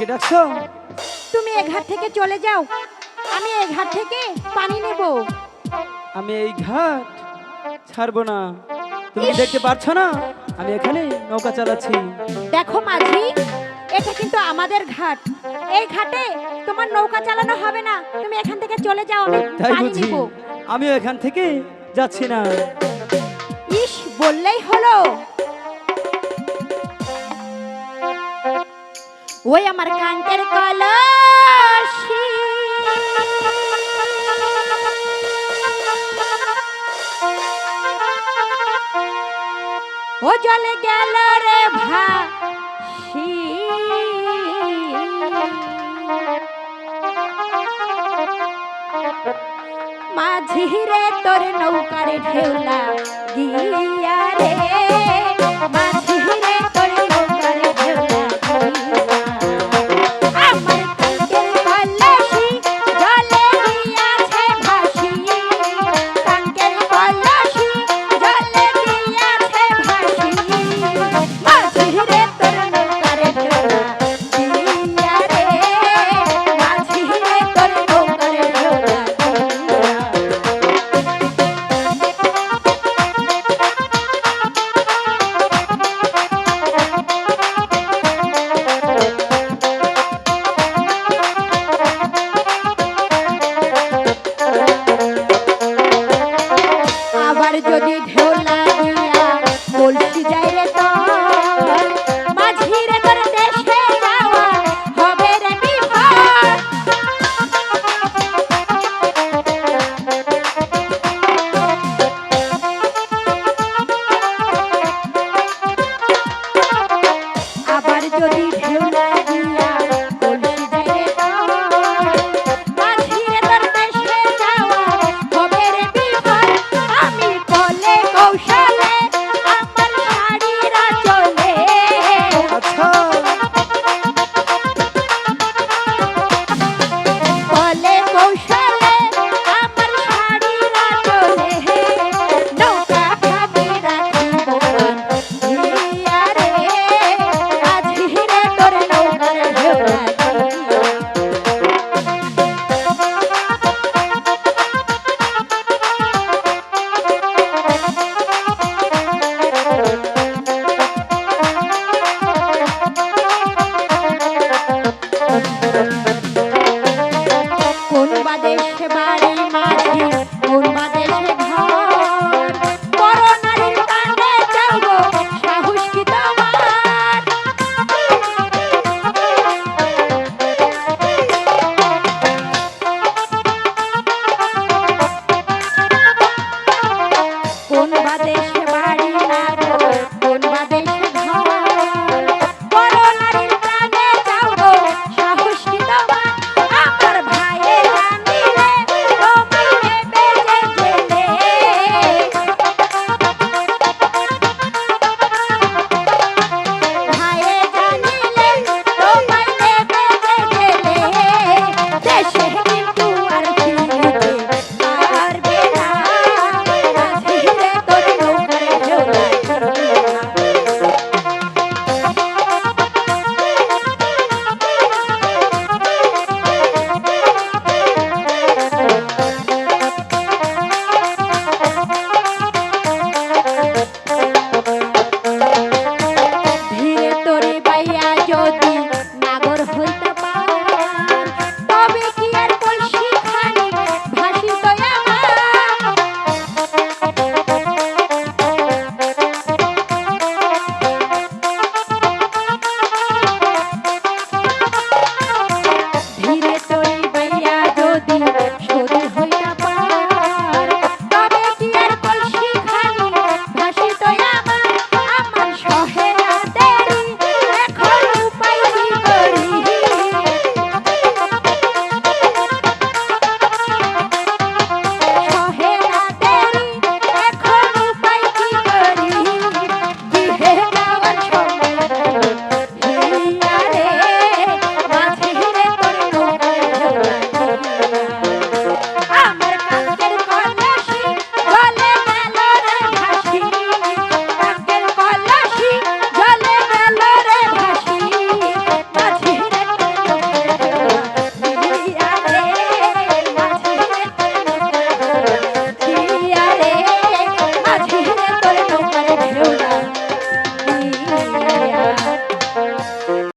আমাকে ডাকছো? তুমি এ ঘাট থেকে চলে যাও, আমি এই ঘাট থেকে পানি নেব। আমি এই ঘাট ছাড়বো না। তুমি কি ইস! দেখতে পারছো না আমি এখানে নৌকা চালাচ্ছি? দেখো মাঝি, এটা কিন্তু আমাদের ঘাট। এই ঘাটে তোমার নৌকা চালানো হবে না। তুমি এখান থেকে চলে যাও, আমি তাই পানি বুঝি? নেব। আমিও এখান থেকে যাচ্ছি না। ইস, বললেই হলো। ওই আমার কাঙ্কের কলসি, ও জলে গেল রে ভাসি, মাঝি রে তোর নৌকারে ঢেউলা